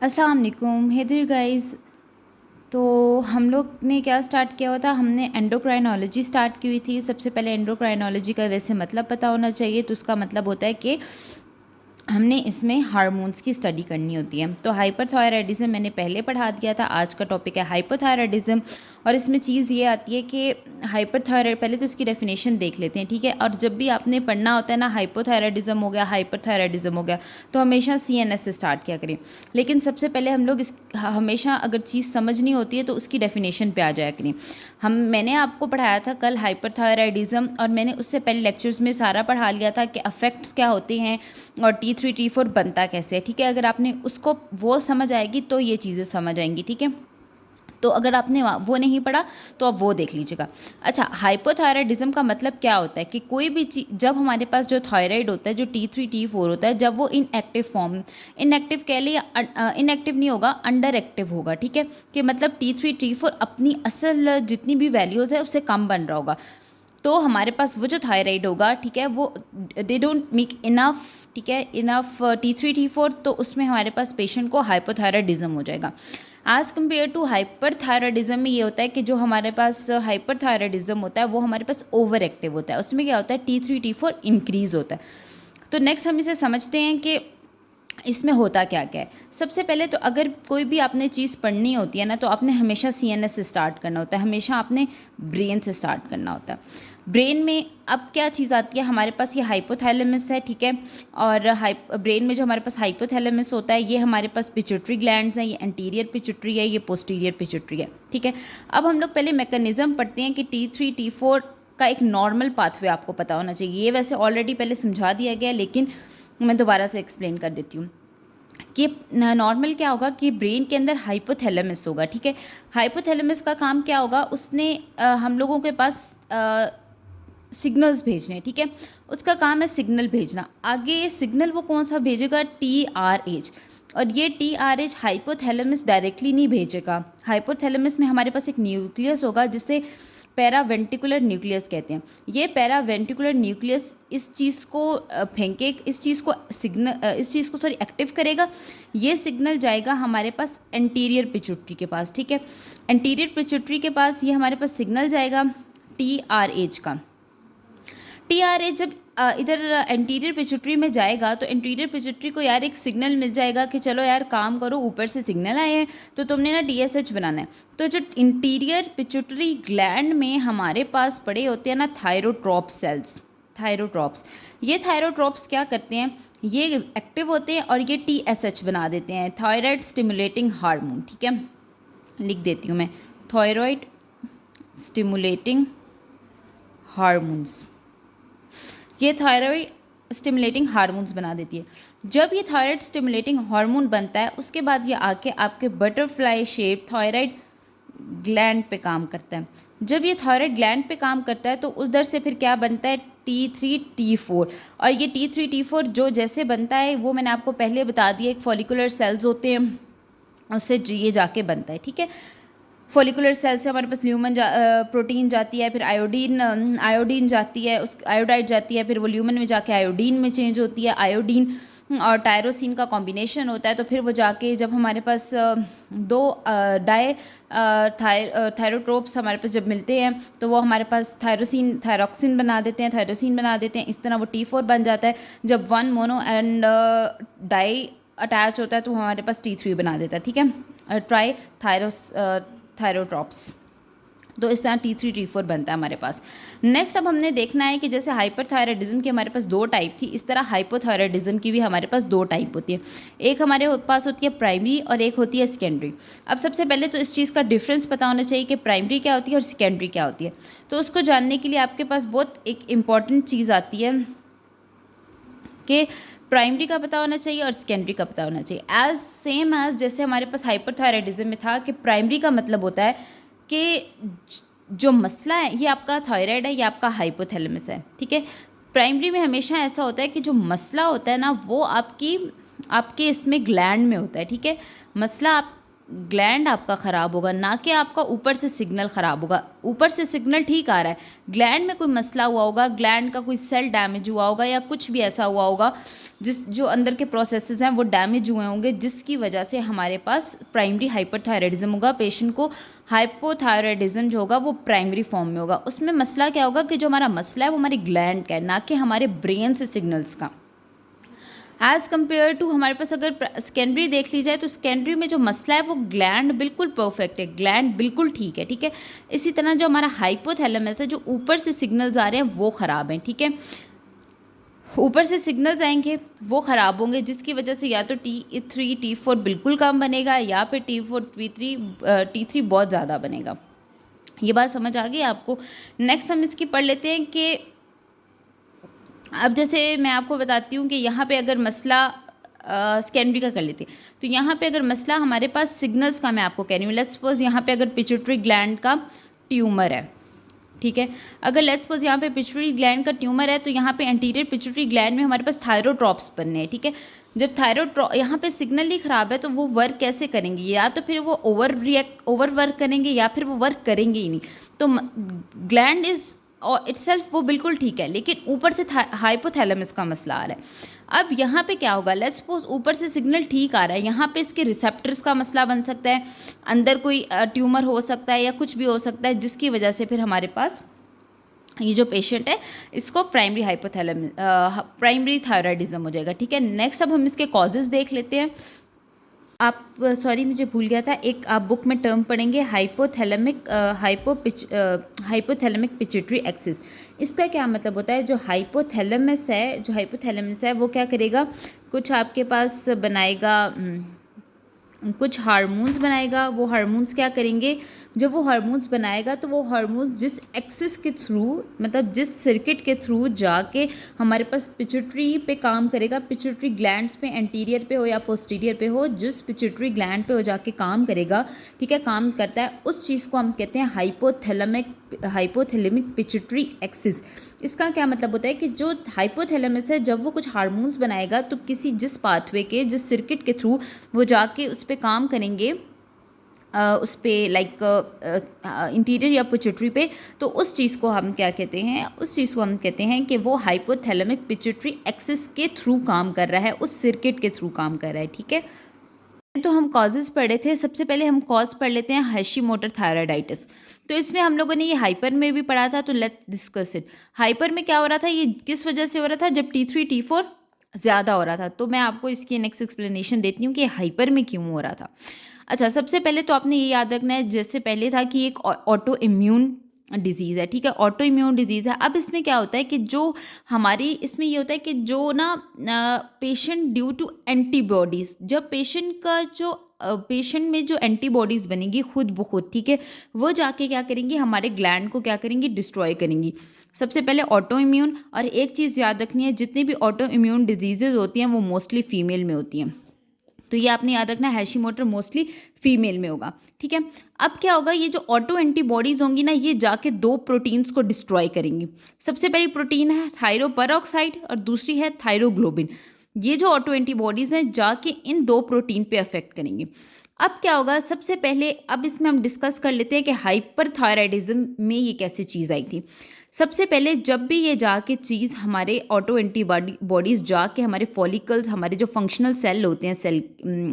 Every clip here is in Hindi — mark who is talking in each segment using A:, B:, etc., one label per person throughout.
A: अस्सलाम वालेकुम। Hey there guys. तो हम लोग ने क्या स्टार्ट किया हुआ था, हमने एंडोक्राइनोलॉजी स्टार्ट की हुई थी। सबसे पहले एंडोक्राइनोलॉजी का वैसे मतलब पता होना चाहिए। तो उसका मतलब होता है कि हमने इसमें हार्मोन्स की स्टडी करनी होती है। तो हाइपरथायराइडिज्म मैंने पहले पढ़ा दिया था। आज का टॉपिक है हाइपोथायराइडिज्म। और इसमें चीज़ ये आती है कि हाइपरथायराइड, पहले तो इसकी डेफिनेशन देख लेते हैं, ठीक है। और जब भी आपने पढ़ना होता है ना, हाइपोथायराइडिज्म हो गया, हाइपरथायराइडिज्म हो गया, तो हमेशा CNS से स्टार्ट किया करें। लेकिन सबसे पहले हम लोग इस हमेशा अगर चीज़ समझनी होती है तो उसकी डेफिनेशन पे आ जाया करें। मैंने आपको पढ़ाया था कल हाइपरथायराइडिज्म, और मैंने उससे पहले लेक्चर्स में सारा पढ़ा लिया था कि अफेक्ट्स क्या होते हैं और T3 T4 बनता कैसे है, ठीक है। अगर आपने उसको वो समझ आएगी तो ये चीज़ें समझ आएंगी, ठीक है। तो अगर आपने वो नहीं पढ़ा तो आप वो देख लीजिएगा। अच्छा, हाइपोथायराइडिज्म का मतलब क्या होता है कि कोई भी चीज, जब हमारे पास जो थायराइड होता है, जो T3 T4 होता है, जब वो इनएक्टिव फॉर्म, इनएक्टिव कह लिए, इनएक्टिव नहीं होगा, अंडर एक्टिव होगा, ठीक है। कि मतलब T3 T4 अपनी असल जितनी भी वैल्यूज़ है उससे कम बन रहा होगा, तो हमारे पास वो जो थायराइड होगा, ठीक है, वो दे डोंट मेक इनफ, ठीक है, इनफ T3 T4, तो उसमें हमारे पास पेशेंट को हाइपोथायराइडिज्म हो जाएगा। एज़ कम्पेयर टू हाइपरथायराइडिज्म में ये होता है कि जो हमारे पास हाइपरथायराइडिज्म होता है वो हमारे पास ओवर एक्टिव होता है। उसमें क्या होता है, T3 T4 इंक्रीज होता है। तो नेक्स्ट हम इसे समझते हैं कि इसमें होता क्या क्या है। सबसे पहले तो अगर कोई भी आपने चीज़ पढ़नी होती है ना, तो आपने हमेशा CNS से स्टार्ट करना होता है, हमेशा आपने ब्रेन से स्टार्ट करना होता है। ब्रेन में अब क्या चीज़ आती है, हमारे पास ये हाइपोथैलेमस है, ठीक है। और ब्रेन में जो हमारे पास हाइपोथैलेमस होता है, ये हमारे पास पिट्यूटरी ग्लैंड्स हैं, ये एंटीरियर पिट्यूटरी है, ये पोस्टीरियर पिट्यूटरी है, ठीक है। अब हम लोग पहले मैकेनिज्म पढ़ते हैं कि T3 T4 का एक नॉर्मल पाथवे आपको पता होना चाहिए। ये वैसे ऑलरेडी पहले समझा दिया गया, लेकिन मैं दोबारा से एक्सप्लेन कर देती हूँ कि नॉर्मल क्या होगा कि ब्रेन के अंदर हाइपोथैलेमस होगा, ठीक है। हाइपोथैलेमस का काम क्या होगा, उसने हम लोगों के पास सिग्नल्स भेजने, ठीक है। उसका काम है सिग्नल भेजना। आगे सिग्नल वो कौन सा भेजेगा, TRH। और ये TRH हाइपोथैलेमस डायरेक्टली नहीं भेजेगा। हाइपोथैलेमस में हमारे पास एक न्यूक्लियस होगा जिसे पैरावेंटिकुलर न्यूक्लियस कहते हैं। ये पैरावेंटिकुलर न्यूक्लियस इस चीज़ को फेंके, इस चीज़ को सॉरी एक्टिव करेगा। ये सिग्नल जाएगा हमारे पास एंटीरियर पिट्यूटरी के पास, ठीक है। एंटीरियर पिट्यूटरी के पास ये हमारे पास सिग्नल जाएगा TRH का। TRH जब इधर एंटीरियर पिट्यूटरी में जाएगा तो एंटीरियर पिट्यूटरी को यार एक सिग्नल मिल जाएगा कि चलो यार काम करो, ऊपर से सिग्नल आए हैं तो तुमने ना DSH बनाना है। तो जो इंटीरियर पिट्यूटरी ग्लैंड में हमारे पास पड़े होते हैं ना थायरोट्रॉप सेल्स, थायरोट्रॉप्स, ये थायरोट्रॉप्स क्या करते हैं, ये एक्टिव होते हैं और ये TSH बना देते हैं, थायराइड स्टिमुलेटिंग हार्मोन, ठीक है। लिख देती हूँ मैं, थायराइड स्टिमुलेटिंग हार्मोन्स, ये थायराइड स्टिमुलेटिंग हार्मोन्स बना देती है। जब ये थायराइड स्टिमुलेटिंग हार्मोन बनता है, उसके बाद ये आके आपके बटरफ्लाई शेप थायराइड ग्लैंड पे काम करता है। जब ये थायराइड ग्लैंड पे काम करता है तो उधर से फिर क्या बनता है, T3 T4। और ये T3 T4 जो जैसे बनता है वो मैंने आपको पहले बता दिया, एक फॉलिकुलर सेल्स होते हैं, उससे ये जाके बनता है, ठीक है। फॉलिकुलर सेल से हमारे पास ल्यूमन प्रोटीन जाती है, फिर आयोडीन जाती है, उस आयोडाइड जाती है, फिर वो ल्यूमन में जाके आयोडीन में चेंज होती है। आयोडीन और टायरोसिन का कॉम्बिनेशन होता है, तो फिर वो जाके जब हमारे पास दो डाई थायरोट्रोप्स हमारे पास जब मिलते हैं तो वो हमारे पास थायरोक्सिन बना देते हैं, थायरोसिन बना देते हैं। इस तरह वो T4 बन जाता है। जब one mono and die attach होता है तो हमारे पास T3 बना देता है, ठीक है, ट्राई थायरोट्रॉप्स। तो इस तरह T3 T4 बनता है हमारे पास। नेक्स्ट अब हमने देखना है कि जैसे हाइपरथायराइडिज्म की हमारे पास 2 टाइप थी, इस तरह हाइपोथायराइडिज्म की भी हमारे पास 2 टाइप होती है। एक हमारे पास होती है प्राइमरी और एक होती है सेकेंडरी। अब सबसे पहले तो इस चीज़ का डिफरेंस पता होना चाहिए कि प्राइमरी क्या होती है और सेकेंडरी क्या होती है। तो उसको जानने के लिए आपके पास बहुत एक इम्पॉर्टेंट चीज़ आती है कि प्राइमरी का पता होना चाहिए और सेकेंडरी का पता होना चाहिए। एज सेम एज जैसे हमारे पास हाइपरथायराइडिज्म में था कि प्राइमरी का मतलब होता है कि जो मसला है ये आपका थायराइड है, ये आपका हाइपोथैलेमस है, ठीक है। प्राइमरी में हमेशा ऐसा होता है कि जो मसला होता है ना वो आपके इसमें ग्लैंड में होता है, ठीक है। मसला ग्लैंड आपका ख़राब होगा, ना कि आपका ऊपर से सिग्नल ख़राब होगा। ऊपर से सिग्नल ठीक आ रहा है, ग्लैंड में कोई मसला हुआ होगा, ग्लैंड का कोई सेल डैमेज हुआ होगा या कुछ भी ऐसा हुआ होगा जो अंदर के प्रोसेसेस हैं वो डैमेज हुए होंगे, जिसकी वजह से हमारे पास प्राइमरी हाइपरथायराइडिज्म होगा। पेशेंट को हाइपोथायराइडिज्म जो होगा वो प्राइमरी फॉर्म में होगा। उसमें मसला क्या होगा कि जो हमारा मसला है वो हमारी ग्लैंड का है, ना कि हमारे ब्रेन से सिग्नल्स का। एज़ कम्पेयर टू हमारे पास अगर सेकेंडरी देख ली जाए तो सेकेंडरी में जो मसला है वो ग्लैंड बिल्कुल परफेक्ट है, ग्लैंड बिल्कुल ठीक है, ठीक है। इसी तरह जो हमारा हाइपोथैलेमस है, जो ऊपर से सिग्नल्स आ रहे हैं वो ख़राब हैं, ठीक है। ऊपर से सिग्नल्स आएंगे वो ख़राब होंगे, जिसकी वजह से या तो T3 T4 बिल्कुल कम बनेगा या फिर T4 T3 बहुत ज़्यादा बनेगा। ये बात समझ आ गई आपको। नेक्स्ट हम इसकी पढ़ लेते हैं कि अब जैसे मैं आपको बताती हूँ कि यहाँ पे अगर मसला सेकेंडरी का कर लेते हैं, तो यहाँ पे अगर मसला हमारे पास सिग्नल्स का, मैं आपको कह रही हूँ, लेट्स सपोज यहाँ पे अगर पिट्यूटरी ग्लैंड का ट्यूमर है, ठीक है। अगर लेट्स सपोज यहाँ पे पिट्यूटरी ग्लैंड का ट्यूमर है तो यहाँ पे एंटीरियर पिट्यूटरी ग्लैंड में हमारे पास थायरोट्रॉप्स बनने हैं, ठीक है। जब यहाँ पे सिग्नल ही ख़राब है तो वो वर्क कैसे करेंगे, या तो फिर वो ओवर वर्क करेंगे या फिर वो वर्क करेंगे ही नहीं। तो ग्लैंड इज़ और इटसेल्फ वो बिल्कुल ठीक है, लेकिन ऊपर से हाइपोथैलेमस का मसला आ रहा है। अब यहाँ पे क्या होगा, लेट्स सपोज ऊपर से सिग्नल ठीक आ रहा है, यहाँ पे इसके रिसेप्टर्स का मसला बन सकता है, अंदर कोई ट्यूमर हो सकता है या कुछ भी हो सकता है, जिसकी वजह से फिर हमारे पास ये जो पेशेंट है इसको प्राइमरी थायराइडिज्म हो जाएगा, ठीक है। नेक्स्ट अब हम इसके कॉजेज़ देख लेते हैं। आप सॉरी मुझे भूल गया था, एक आप बुक में टर्म पढ़ेंगे हाइपोथैलेमिक पिट्यूटरी एक्सिस। इसका क्या मतलब होता है, जो हाइपोथैलेमस है वो क्या करेगा, कुछ आपके पास बनाएगा, कुछ हार्मोन्स बनाएगा। वो हार्मोन्स क्या करेंगे, जब वो हार्मोन्स बनाएगा तो वो हार्मोन्स जिस एक्सिस के थ्रू, मतलब जिस सर्किट के थ्रू जाके हमारे पास पिट्यूटरी पे काम करेगा, पिट्यूटरी ग्लैंड्स पे एंटीरियर पे हो या पोस्टीरियर पे हो, जिस पिट्यूटरी ग्लैंड पे हो जाके काम करेगा, ठीक है, काम करता है, उस चीज़ को हम कहते हैं हाइपोथैलेमिक पिट्यूटरी एक्सिस। इसका क्या मतलब होता है कि जो हाइपोथैलेमस है जब वो कुछ हार्मोन्स बनाएगा तो जिस पाथवे के, जिस सर्किट के थ्रू वो जाके उस पर काम करेंगे, उस पर लाइक इंटीरियर या पिट्यूटरी पे, तो उस चीज़ को हम क्या कहते हैं, उस चीज़ को हम कहते हैं कि वो हाइपोथैलेमिक पिट्यूटरी एक्सिस के थ्रू काम कर रहा है, उस सर्किट के थ्रू काम कर रहा है, ठीक है। तो हम कॉजेज पढ़े थे, सबसे पहले हम कॉज पढ़ लेते हैं हैशीमोटर थायराइडाइटिस। तो इसमें हम लोगों ने ये हाइपर में भी पढ़ा था, तो लेट्स डिस्कस इट। हाइपर में क्या हो रहा था, ये किस वजह से हो रहा था, जब T3 T4 ज़्यादा हो रहा था। तो मैं आपको इसकी नेक्स्ट एक्सप्लेनेशन देती हूँ कि हाइपर में क्यों हो रहा था। अच्छा, सबसे पहले तो आपने ये याद रखना है, जैसे पहले था कि एक ऑटो इम्यून डिजीज़ है, ठीक है, ऑटो इम्यून डिजीज़ है। अब इसमें क्या होता है कि जो हमारी इसमें ये होता है कि जो ना पेशेंट ड्यू टू एंटीबॉडीज़, जब पेशेंट में जो एंटीबॉडीज़ बनेंगी खुद ब खुद, ठीक है, वो जाके क्या करेंगी, हमारे ग्लैंड को क्या करेंगी, डिस्ट्रॉय करेंगी। सबसे पहले ऑटो इम्यून, और एक चीज़ याद रखनी है, जितनी भी ऑटो इम्यून डिजीज़ेज होती हैं वो मोस्टली फीमेल में होती हैं। तो ये आपने याद रखना, हैशीमोटर मोस्टली फीमेल में होगा, ठीक है। अब क्या होगा, ये जो ऑटो एंटीबॉडीज़ होंगी ना, ये जाके दो प्रोटीन्स को डिस्ट्रॉय करेंगी। सबसे पहली प्रोटीन है थायरोपेरोक्साइड और दूसरी है थायरोग्लोबिन। ये जो ऑटो एंटीबॉडीज़ हैं जाके इन दो प्रोटीन पे अफेक्ट करेंगी। अब क्या होगा, सबसे पहले अब इसमें हम डिस्कस कर लेते हैं कि हाइपरथायराइडिज्म में ये कैसे चीज़ आई थी। सबसे पहले जब भी ये जाके चीज़ हमारे ऑटो एंटीबॉडीज़ जाके हमारे फॉलिकल्स, हमारे जो फंक्शनल सेल होते हैं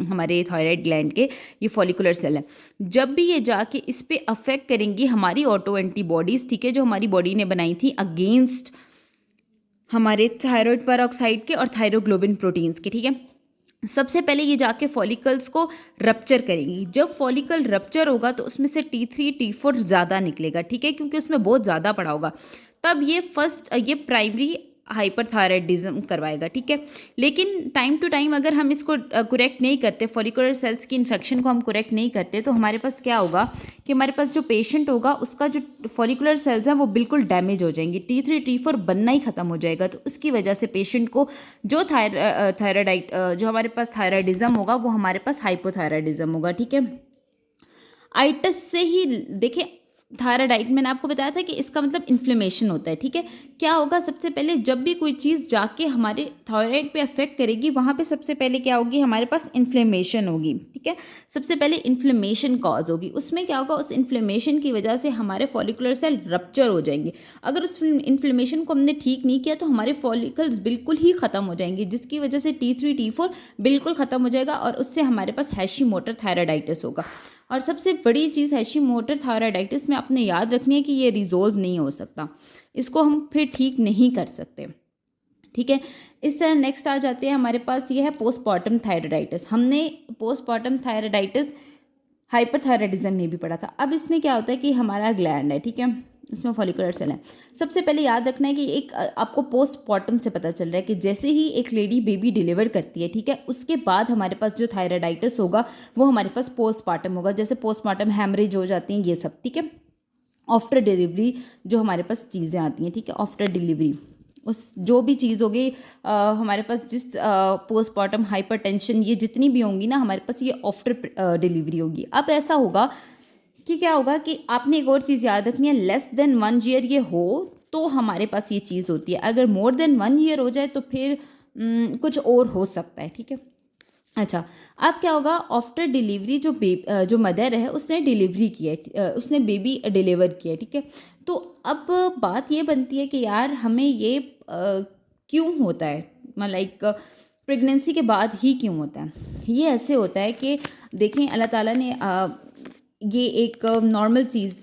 A: हमारे थायराइड ग्लैंड के, ये फॉलिकुलर सेल है, जब भी ये जाके इस पर अफेक्ट करेंगी हमारी ऑटो एंटीबॉडीज़, ठीक है, जो हमारी बॉडी ने बनाई थी अगेंस्ट हमारे थायराइड पेरोक्साइड के और थायरोग्लोबिन प्रोटीन्स के, ठीक है। सबसे पहले ये जाके फॉलिकल्स को रप्चर करेंगी। जब फॉलिकल रप्चर होगा तो उसमें से T3 T4 ज़्यादा निकलेगा, ठीक है, क्योंकि उसमें बहुत ज़्यादा पड़ा होगा। तब ये प्राइमरी हाइपरथायराइडिज्म करवाएगा, ठीक है। लेकिन टाइम टू टाइम अगर हम इसको करेक्ट नहीं करते, फॉलिकुलर सेल्स की इन्फेक्शन को हम करेक्ट नहीं करते, तो हमारे पास क्या होगा कि हमारे पास जो पेशेंट होगा उसका जो फॉलिकुलर सेल्स हैं वो बिल्कुल डैमेज हो जाएंगी, T3 T4 बनना ही ख़त्म हो जाएगा। तो उसकी वजह से पेशेंट को जो जो हमारे पास थायराइडिज्म होगा वो हमारे पास हाइपोथायराइडिज्म होगा, ठीक है। आइटिस से ही देखिए, थायराइड मैंने आपको बताया था कि इसका मतलब इन्फ्लेमेशन होता है, ठीक है। क्या होगा, सबसे पहले जब भी कोई चीज़ जाके हमारे थायराइड पे अफेक्ट करेगी, वहाँ पे सबसे पहले क्या होगी, हमारे पास इन्फ्लेमेशन होगी, ठीक है। सबसे पहले इन्फ्लेमेशन कॉज होगी। उसमें क्या होगा, उस इन्फ्लेमेशन की वजह से हमारे फॉलिकुलर सेल रप्चर हो जाएंगे। अगर उस इन्फ्लेमेशन को हमने ठीक नहीं किया तो हमारे फॉलिकल्स बिल्कुल ही ख़त्म हो जाएंगे, जिसकी वजह से T3 T4 बिल्कुल ख़त्म हो जाएगा और उससे हमारे पास हैशीमोटो थायराइडाइटिस होगा। और सबसे बड़ी चीज़ हैशीमोटो थायराइडाइटिस में आपने याद रखनी है कि ये रिजोल्व नहीं हो सकता, इसको हम फिर ठीक नहीं कर सकते, ठीक है। इस तरह नेक्स्ट आ जाते हैं, हमारे पास ये है पोस्टपार्टम थायराइडाइटिस। हमने पोस्टपार्टम थायराइडाइटिस हाइपरथायराइडिज्म में भी पढ़ा था। अब इसमें क्या होता है कि हमारा ग्लैंड है, ठीक है, इसमें फॉलिकुलर सेल है। सबसे पहले याद रखना है कि एक आपको पोस्टपार्टम से पता चल रहा है कि जैसे ही एक लेडी बेबी डिलीवर करती है, ठीक है, उसके बाद हमारे पास जो थायराइडाइटिस होगा वो हमारे पास पोस्टपार्टम होगा। जैसे पोस्टपार्टम हैमरेज हो जाती हैं, ये सब, ठीक है। आफ्टर डिलीवरी जो हमारे पास चीज़ें आती हैं, ठीक है, आफ्टर डिलीवरी उस जो भी चीज़ होगी हमारे पास, जिस पोस्टपार्टम हाइपरटेंशन, ये जितनी भी होंगी ना हमारे पास, ये आफ्टर डिलीवरी होगी। अब ऐसा होगा कि क्या होगा कि आपने एक और चीज़ याद रखनी है, लेस देन 1 ईयर ये हो तो हमारे पास ये चीज़ होती है। अगर मोर देन 1 ईयर हो जाए तो फिर कुछ और हो सकता है, ठीक है। अच्छा, अब क्या होगा, आफ्टर डिलीवरी जो मदर है उसने डिलीवरी की है, उसने बेबी डिलीवर किया है, ठीक है। तो अब बात ये बनती है कि यार हमें ये क्यों होता है, मतलब लाइक प्रेगनेंसी के बाद ही क्यों होता है। ये ऐसे होता है कि देखें, अल्लाह ताला ने ये एक नॉर्मल चीज़,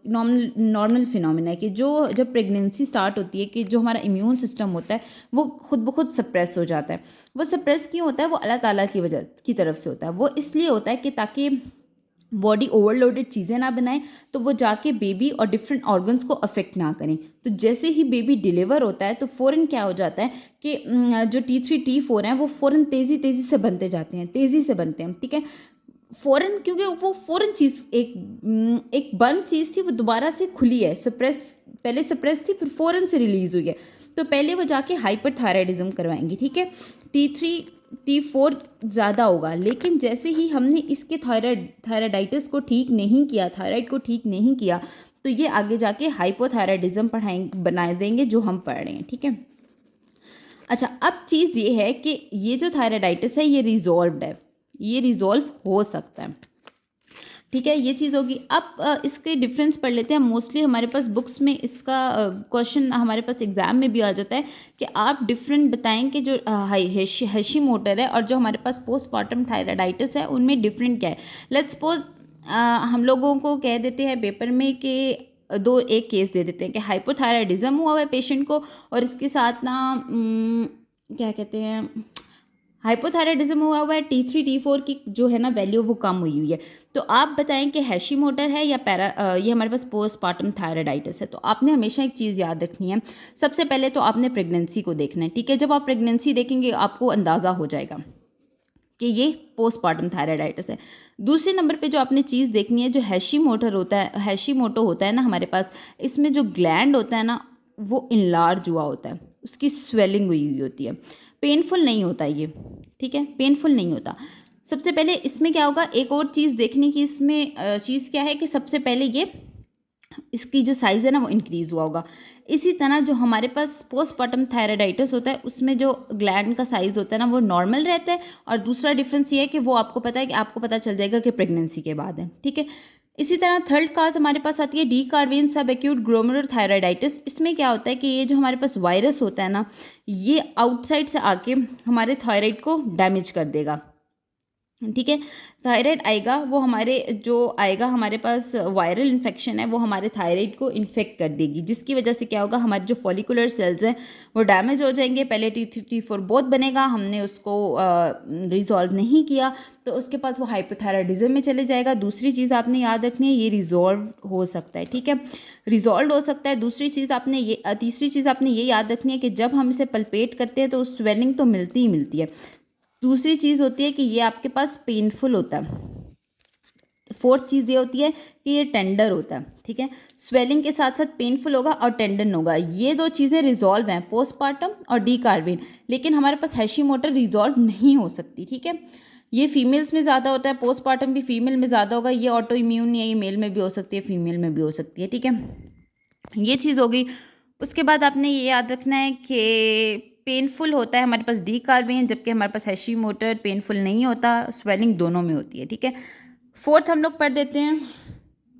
A: नॉर्मल फिनोमिना है कि जो जब प्रेगनेंसी स्टार्ट होती है कि जो हमारा इम्यून सिस्टम होता है वो खुद ब खुद सप्रेस हो जाता है। वो सप्रेस क्यों होता है, वो अल्लाह ताला की वजह की तरफ से होता है। वो इसलिए होता है कि ताकि बॉडी ओवरलोडेड चीज़ें ना बनाए, तो वो जाके बेबी और डिफरेंट ऑर्गन्स को अफेक्ट ना करें। तो जैसे ही बेबी डिलीवर होता है तो फ़ौरन क्या हो जाता है कि जो T3 T4 हैं वो फ़ौरन तेज़ी से बनते जाते हैं, तेज़ी से बनते हैं, ठीक है। फ़ौरन, क्योंकि वो फ़ौरन चीज़ एक बंद चीज़ थी, वो दोबारा से खुली है, पहले सप्रेस थी, फिर फ़ौरन से रिलीज़ हुई है। तो पहले वो जाके हाइपरथायराइडिज्म करवाएंगी, ठीक है। T3 T4 ज़्यादा होगा, लेकिन जैसे ही हमने इसके थायराइडाइटिस को ठीक नहीं किया, थायराइड को ठीक नहीं किया, तो ये आगे जाके हाइपोथायराइडिज्म बना देंगे जो हम पढ़ रहे हैं, ठीक है। अच्छा, अब चीज़ ये है कि ये जो थायराइडाइटिस है ये रिजॉल्व्ड है, ये रिजॉल्व हो सकता है, ठीक है, ये चीज़ होगी। अब इसके डिफरेंस पढ़ लेते हैं। मोस्टली हमारे पास बुक्स में इसका क्वेश्चन हमारे पास एग्जाम में भी आ जाता है कि आप डिफरेंट बताएं कि जो हैशीमोटो है और जो हमारे पास पोस्टपार्टम थायराइडाइटिस है उनमें डिफरेंट क्या है। लेट्स सपोज हम लोगों को कह देते हैं पेपर में कि एक केस दे देते हैं कि हाइपोथायराइडिज्म हुआ हुआ है पेशेंट को और इसके साथ ना क्या कहते हैं, हाइपोथायराइडिज्म हुआ है, T3 T4 की जो है ना वैल्यू वो कम हुई है। तो आप बताएं कि हैशीमोटो है या ये हमारे पास पोस्टपार्टम थायराइडाइटिस है। तो आपने हमेशा एक चीज़ याद रखनी है, सबसे पहले तो आपने प्रेगनेंसी को देखना है, ठीक है। जब आप प्रेगनेंसी देखेंगे आपको अंदाज़ा हो जाएगा कि ये पोस्टपार्टम थायराइडाइटिस है। दूसरे नंबर पे जो आपने चीज़ देखनी है, जो हैशीमोटो होता है ना हमारे पास, इसमें जो ग्लैंड होता है ना वो इनलार्ज हुआ होता है, उसकी स्वेलिंग हुई होती है, पेनफुल नहीं होता ये, ठीक है, पेनफुल नहीं होता। सबसे पहले इसमें क्या होगा, एक और चीज़ देखने की इसमें चीज़ क्या है कि सबसे पहले ये इसकी जो साइज़ है ना वो इंक्रीज़ हुआ होगा। इसी तरह जो हमारे पास पोस्टपार्टम थायराइडाइटिस होता है उसमें जो ग्लैंड का साइज़ होता है ना वो नॉर्मल रहता है। और दूसरा डिफरेंस ये है कि वो आपको पता है कि आपको पता चल जाएगा कि प्रेगनेंसी के बाद है, ठीक है। इसी तरह थर्ड काज हमारे पास आती है डीकार्विन सब एक्यूट ग्लोमेरुलर थायराइडाइटिस। इसमें क्या होता है कि ये जो हमारे पास वायरस होता है ना ये आउटसाइड से आके हमारे थायराइड को डैमेज कर देगा, ठीक है। थायराइड आएगा, वो हमारे पास वायरल इन्फेक्शन है वो हमारे थायराइड को इन्फेक्ट कर देगी, जिसकी वजह से क्या होगा, हमारे जो फॉलिकुलर सेल्स हैं वो डैमेज हो जाएंगे। पहले T3 T4 बहुत बनेगा, हमने उसको रिजॉल्व नहीं किया तो उसके पास वो हाइपोथायराइडिज्म में चले जाएगा। दूसरी चीज़ आपने याद रखनी है, ये रिजॉल्व हो सकता है, ठीक है, रिजॉल्व हो सकता है। तीसरी चीज़ आपने ये याद रखनी है कि जब हम इसे पल्पेट करते हैं तो स्वेलिंग तो मिलती ही मिलती है। दूसरी चीज़ होती है कि ये आपके पास पेनफुल होता है। फोर्थ चीज़ ये होती है कि ये टेंडर होता है, ठीक है, स्वेलिंग के साथ साथ पेनफुल होगा और टेंडर होगा। ये दो चीज़ें रिजॉल्व हैं, पोस्टपार्टम और डीकार्विन, लेकिन हमारे पास हैशीमोटो रिजॉल्व नहीं हो सकती, ठीक है। ये फीमेल्स में ज़्यादा होता है, पोस्टपार्टम भी फीमेल में ज़्यादा होगा। ये ऑटो इम्यून या ये मेल में भी हो सकती है, फीमेल में भी हो सकती है, ठीक है। ये चीज़ हो गई। उसके बाद आपने ये याद रखना है कि पेनफुल होता है हमारे पास डी कार्बिन, जबकि हमारे पास हैशीमोटर पेनफुल नहीं होता, स्वेलिंग दोनों में होती है, ठीक है। फोर्थ हम लोग पढ़ देते हैं।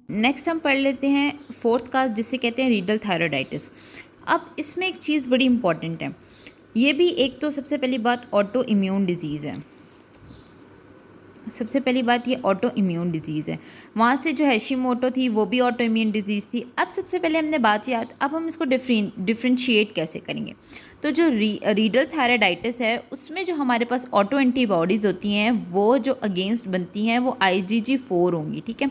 A: नेक्स्ट हम पढ़ लेते हैं फोर्थ का, जिसे कहते हैं रीडल थायराइडाइटिस। अब इसमें एक चीज़ बड़ी इंपॉर्टेंट है, ये भी एक तो सबसे पहली बात ऑटो इम्यून डिजीज़ है। सबसे पहली बात ये ऑटो इम्यून डिजीज़ है। वहाँ से जो हैशीमोटो थी वो भी ऑटो इम्यून डिजीज़ थी। अब सबसे पहले हमने बात याद, अब हम इसको डिफ्रेंशिएट कैसे करेंगे। तो जो रीडल थायराइडाइटिस है उसमें जो हमारे पास ऑटो एंटीबॉडीज़ होती हैं वो जो अगेंस्ट बनती हैं वो IgG4 होंगी, ठीक है।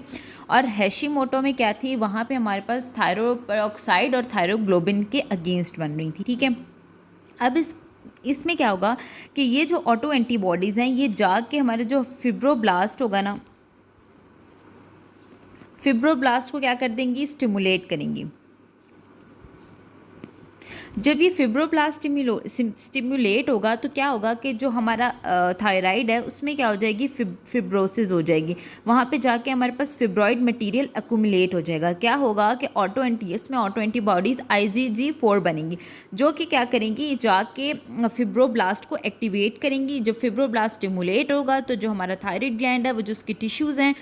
A: और हैशीमोटो में क्या थी, वहाँ पे हमारे पास थायरोपेरोक्साइड और थायरोग्लोबिन के अगेंस्ट बन रही थी, ठीक है। अब इसमें क्या होगा कि ये जो ऑटो एंटीबॉडीज़ हैं ये जाग के हमारे जो फिब्रोब्लास्ट होगा ना, फिब्रोब्लास्ट को क्या कर देंगी, स्टिमुलेट करेंगी। जब ये फिब्रोब्लास्ट स्टिमुलेट होगा तो क्या होगा कि जो हमारा थायराइड है उसमें क्या हो जाएगी, फिब्रोसिस हो जाएगी। वहाँ पे जाके हमारे पास फिब्रॉइड मटेरियल अकुमुलेट हो जाएगा। क्या होगा कि इसमें ऑटो एंटीबॉडीज़ IgG4 बनेंगी, जो कि क्या करेंगी, जाके फिब्रोब्लास्ट को एक्टिवेट करेंगी। जब फिब्रोब्लास्ट स्टिमुलेट होगा तो जो हमारा थायराइड ग्लैंड है वो जो उसके टिश्यूज़ हैं,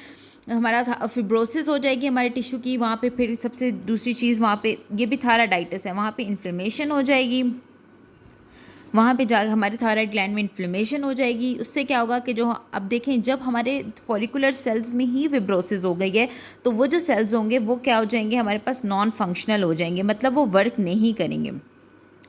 A: हमारा फिब्रोसिस हो जाएगी हमारे टिश्यू की। वहाँ पे फिर सबसे दूसरी चीज़, वहाँ पे ये भी थायराइडाइटिस है, वहाँ पे इन्फ्लेमेशन हो जाएगी। वहाँ पे जा हमारे थायराइड ग्लैंड में इन्फ्लेमेशन हो जाएगी। उससे क्या होगा कि जो अब देखें, जब हमारे फॉलिकुलर सेल्स में ही फिब्रोसिस हो गई है तो वो जो सेल्स होंगे वो क्या हो जाएंगे, हमारे पास नॉन फंक्शनल हो जाएंगे, मतलब वो वर्क नहीं करेंगे,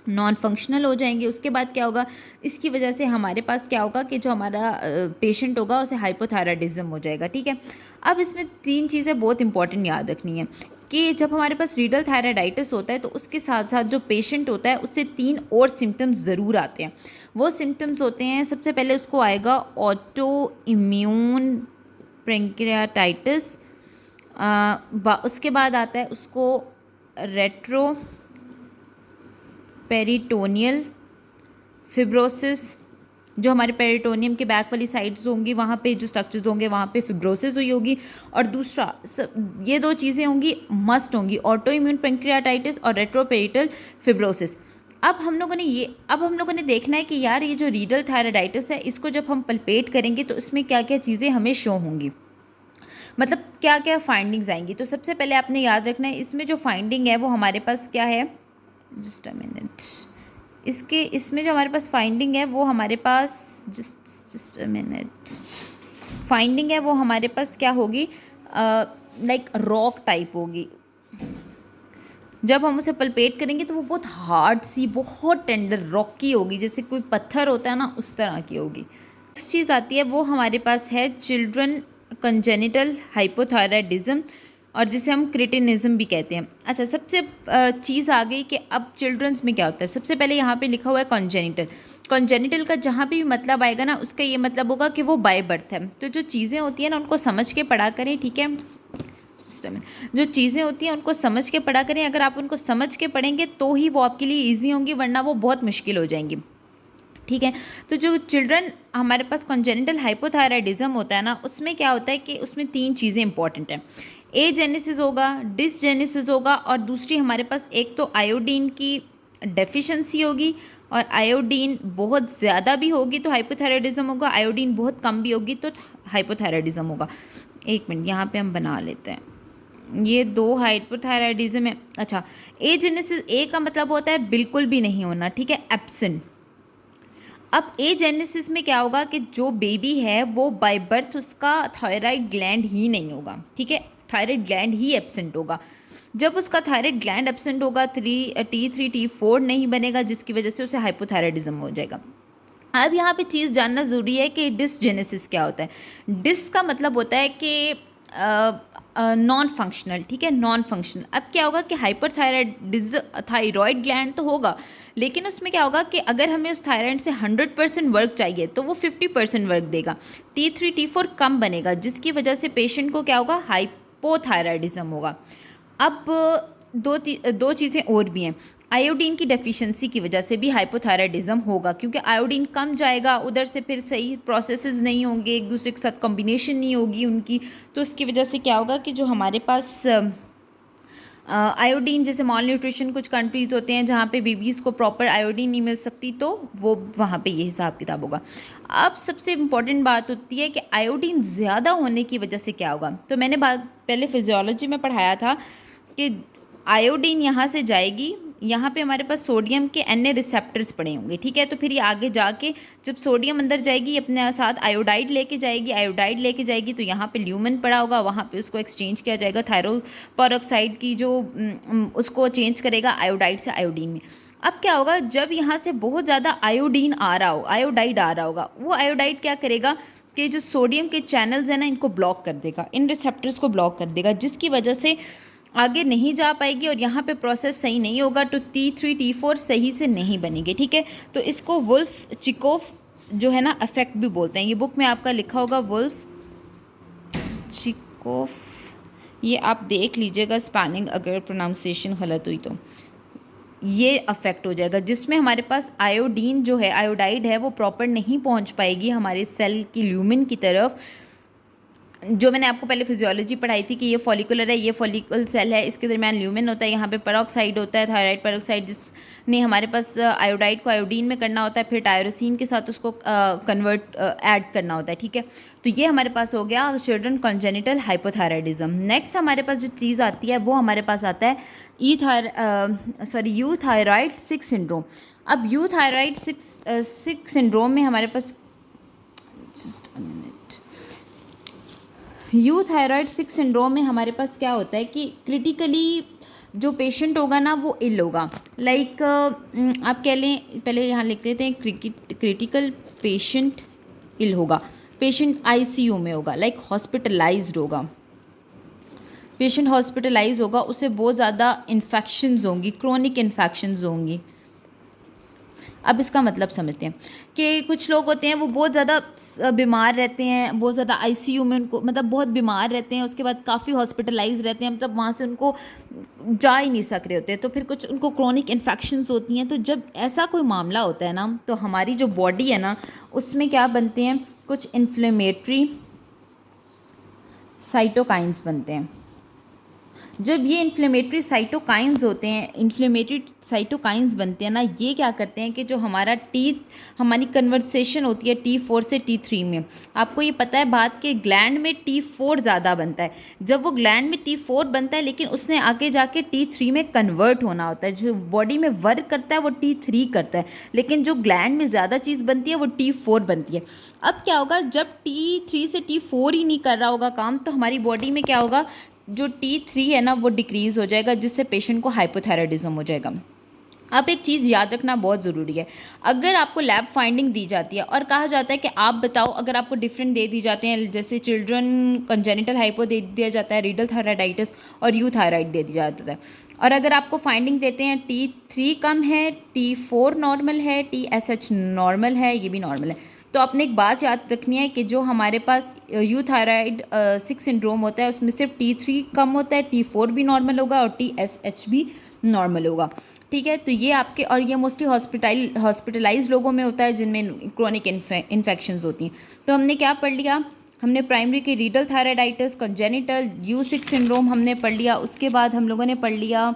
A: नॉन फंक्शनल हो जाएंगे। उसके बाद क्या होगा, इसकी वजह से हमारे पास क्या होगा कि जो हमारा पेशेंट होगा उसे हाइपोथायराइडिज्म हो जाएगा, ठीक है। अब इसमें 3 चीज़ें बहुत इंपॉर्टेंट याद रखनी है कि जब हमारे पास रीडल थायराइडाइटिस होता है तो उसके साथ साथ जो पेशेंट होता है उससे 3 और सिम्टम्स ज़रूर आते हैं। वो सिम्टम्स होते हैं, सबसे पहले उसको आएगा ऑटो इम्यून पैंक्रियाटाइटिस, उसके बाद आता है उसको रेट्रो पेरिटोनियल फिब्रोसिस, जो हमारे पेरिटोनियम के बैक वाली साइड्स होंगी वहाँ पे जो स्ट्रक्चर्स होंगे वहाँ पे फिब्रोसिस हुई होगी। और दूसरा ये 2 चीज़ें होंगी, मस्ट होंगी, ऑटो इम्यून पैंक्रियाटाइटिस और रेट्रोपेरिटल फिब्रोसिस। अब हम लोगों ने देखना है कि यार ये जो रीडल थायराइडाइटिस है इसको जब हम पल्पेट करेंगे तो इसमें क्या क्या चीज़ें हमें शो होंगी, मतलब क्या क्या फाइंडिंग्स आएंगी। तो सबसे पहले आपने याद रखना है इसमें जो फाइंडिंग है वो हमारे पास क्या है, जस्ट अ मिनट, इसमें जो हमारे पास फाइंडिंग है वो हमारे पास जस्ट अ मिनट, फाइंडिंग है वो हमारे पास क्या होगी, लाइक रॉक टाइप होगी। जब हम उसे पल्पेट करेंगे तो वो बहुत हार्ड सी, बहुत टेंडर रॉकी होगी, जैसे कोई पत्थर होता है ना उस तरह की होगी। नेक्स्ट चीज़ आती है वो हमारे पास है चिल्ड्रन कंजेनिटल हाइपोथायराइडिज्म, और जिसे हम क्रिटिनिज्म भी कहते हैं। अच्छा, सबसे चीज़ आ गई कि अब चिल्ड्रंस में क्या होता है। सबसे पहले यहाँ पे लिखा हुआ है कॉन्जेनिटल। कॉन्जेनिटल का जहाँ भी मतलब आएगा ना उसका ये मतलब होगा कि वो बाय बर्थ है। तो जो चीज़ें होती हैं ना उनको समझ के पढ़ा करें, ठीक है। जो चीज़ें होती हैं उनको समझ के पढ़ा करें। अगर आप उनको समझ के पढ़ेंगे तो ही वो आपके लिए ईजी होंगी, वरना वो बहुत मुश्किल हो जाएंगी, ठीक है। तो जो चिल्ड्रन हमारे पास कॉन्जेनिटल हाइपोथायराइडिज्म होता है ना उसमें क्या होता है कि उसमें 3 चीज़ें इंपॉर्टेंट हैं। ए जेनेसिस होगा, डिसजेनेसिस होगा, और दूसरी हमारे पास एक तो आयोडीन की डेफिशिएंसी होगी, और आयोडीन बहुत ज़्यादा भी होगी तो हाइपोथायराइडिज्म होगा, आयोडीन बहुत कम भी होगी तो हाइपोथायराइडिज्म होगा। एक मिनट यहाँ पे हम बना लेते हैं, ये 2 हाइपोथायराइडिज्म है। अच्छा, ए जेनेसिस, ए का मतलब होता है बिल्कुल भी नहीं होना, ठीक है, एब्सेंट। अब ए जेनेसिस में क्या होगा कि जो बेबी है वो बाय बर्थ उसका थायराइड ग्लैंड ही नहीं होगा, ठीक है, थायराइड ग्लैंड ही एब्सेंट होगा। जब उसका थायराइड ग्लैंड एब्सेंट होगा T3 T4 नहीं बनेगा, जिसकी वजह से उसे हाइपोथायराइडिज्म हो जाएगा। अब यहाँ पे चीज़ जानना ज़रूरी है कि डिसजेनेसिस क्या होता है। डिस का मतलब होता है कि नॉन फंक्शनल, ठीक है, नॉन फंक्शनल। अब क्या होगा कि थायराइड ग्लैंड तो होगा, लेकिन उसमें क्या होगा कि अगर हमें उस थायराइड से 100% वर्क चाहिए तो वो 50% वर्क देगा, T3 T4 कम बनेगा, जिसकी वजह से पेशेंट को क्या होगा, हाइपोथायराइडिज्म होगा। अब दो चीज़ें और भी हैं। आयोडीन की डेफिशिएंसी की वजह से भी हाइपोथायराइडिज्म होगा, क्योंकि आयोडीन कम जाएगा, उधर से फिर सही प्रोसेसेस नहीं होंगे, एक दूसरे के साथ कॉम्बिनेशन नहीं होगी उनकी, तो उसकी वजह से क्या होगा कि जो हमारे पास आयोडीन, जैसे मॉल न्यूट्रिशन कुछ कंट्रीज़ होते हैं जहाँ पे बेबीज़ को प्रॉपर आयोडीन नहीं मिल सकती, तो वो वहाँ पे ये हिसाब किताब होगा। अब सबसे इम्पॉर्टेंट बात होती है कि आयोडीन ज़्यादा होने की वजह से क्या होगा। तो मैंने बात पहले फिजियोलॉजी में पढ़ाया था कि आयोडीन यहाँ से जाएगी, यहाँ पे हमारे पास सोडियम के अन्य रिसेप्टर्स पड़े होंगे, ठीक है। तो फिर ये आगे जाके जब सोडियम अंदर जाएगी अपने साथ आयोडाइड लेके जाएगी, तो यहाँ पे ल्यूमेन पड़ा होगा, वहाँ पे उसको एक्सचेंज किया जाएगा थायरोपेरोक्साइड की जो उसको चेंज करेगा आयोडाइड से आयोडीन में। अब क्या होगा, जब यहाँ से बहुत ज़्यादा आयोडीन आ रहा हो, आयोडाइड आ रहा होगा, वो आयोडाइड क्या करेगा कि जो सोडियम के चैनल्स हैं ना, इनको ब्लॉक कर देगा, इन रिसेप्टर्स को ब्लॉक कर देगा, जिसकी वजह से आगे नहीं जा पाएगी और यहाँ पे प्रोसेस सही नहीं होगा, तो T3 T4 सही से नहीं बनेंगे, ठीक है। तो इसको वुल्फ चिकोफ जो है ना इफेक्ट भी बोलते हैं। ये बुक में आपका लिखा होगा वुल्फ चिकोफ, ये आप देख लीजिएगा स्पेलिंग, अगर प्रोनाउंसिएशन गलत हुई तो ये अफेक्ट हो जाएगा, जिसमें हमारे पास आयोडीन जो है, आयोडाइड है, वो प्रॉपर नहीं पहुंच पाएगी हमारे सेल की ल्यूमिन की तरफ। जो मैंने आपको पहले फिजियोलॉजी पढ़ाई थी कि ये फॉलिकुलर है, ये फॉलिकल सेल है, इसके दरमियान ल्यूमिन होता है, यहाँ पे पेरोक्साइड होता है, थायराइड पेरोक्साइड, जिसने हमारे पास आयोडाइड को आयोडीन में करना होता है, फिर टायरोसिन के साथ उसको कन्वर्ट ऐड करना होता है, ठीक है। तो ये हमारे पास हो गया चिल्ड्रन कॉन्जेनिटल हाइपोथायराइडिज्म। नेक्स्ट हमारे पास जो चीज़ आती है वो हमारे पास आता है यूथायरॉइड 6 सिंड्रोम। अब यूथायरॉइड 6 सिंड्रोम में हमारे पास, जस्ट अ मिनट, यूथायरॉइड 6 सिंड्रोम में हमारे पास क्या होता है कि क्रिटिकली जो पेशेंट होगा ना वो इल होगा, लाइक आप कह लें, पहले यहाँ लिख देते हैं, क्रिटिकल पेशेंट इल होगा, पेशेंट आईसीयू में होगा, लाइक हॉस्पिटलाइज्ड होगा, पेशेंट हॉस्पिटलाइज होगा, उसे बहुत ज़्यादा इन्फेक्शंस होंगी, क्रोनिक इन्फेक्शंस होंगी। अब इसका मतलब समझते हैं कि कुछ लोग होते हैं वो बहुत ज़्यादा बीमार रहते हैं, बहुत ज़्यादा आईसीयू में उनको, मतलब बहुत बीमार रहते हैं, उसके बाद काफ़ी हॉस्पिटलाइज रहते हैं, मतलब वहाँ से उनको जा ही नहीं सक रहे होते, तो फिर कुछ उनको क्रोनिक इन्फेक्शंस होती हैं। तो जब ऐसा कोई मामला होता है ना, तो हमारी जो बॉडी है ना, उसमें क्या बनते हैं, कुछ इन्फ्लेमेटरी साइटोकाइंस बनते हैं। जब ये इन्फ्लेमेटरी साइटोकाइंस होते हैं, इन्फ्लेमेटरी साइटोकाइंस बनते हैं ना, ये क्या करते हैं कि जो हमारी कन्वर्सेशन होती है T4 से T3 में, आपको ये पता है बात कि ग्लैंड में T4 ज़्यादा बनता है। जब वो ग्लैंड में T4 बनता है, लेकिन उसने आगे जाके T3 में कन्वर्ट होना होता है, जो बॉडी में वर्क करता है वो T3 करता है, लेकिन जो ग्लैंड में ज़्यादा चीज़ बनती है वो T4 बनती है। अब क्या होगा, जब T3 से T4 ही नहीं कर रहा होगा काम, तो हमारी बॉडी में क्या होगा, जो T3 है ना वो डिक्रीज़ हो जाएगा, जिससे पेशेंट को हाइपोथायराइडिज्म हो जाएगा। अब एक चीज़ याद रखना बहुत ज़रूरी है, अगर आपको लैब फाइंडिंग दी जाती है और कहा जाता है कि आप बताओ, अगर आपको डिफरेंट दे दी जाते हैं, जैसे चिल्ड्रन कंजेनिटल हाइपो दे दिया जाता है, रीडल थायराइडाइटिस और यूथायराइड दे दिया जाता है, और अगर आपको फाइंडिंग देते हैं T3 कम है, T4 नॉर्मल है, TSH नॉर्मल है, ये भी नॉर्मल है, तो आपने एक बात याद रखनी है कि जो हमारे पास यूथायराइड 6 सिंड्रोम होता है, उसमें सिर्फ T3 कम होता है, T4 भी नॉर्मल होगा और TSH भी नॉर्मल होगा, ठीक है। तो ये आपके, और ये मोस्टली हॉस्पिटलाइज लोगों में होता है जिनमें क्रोनिक इन्फेक्शंस होती हैं। तो हमने क्या पढ़ लिया, हमने प्राइमरी की रीडल थायराइडाइटिस, कंजेनिटल U6 सिंड्रोम हमने पढ़ लिया, उसके बाद हम लोगों ने पढ़ लिया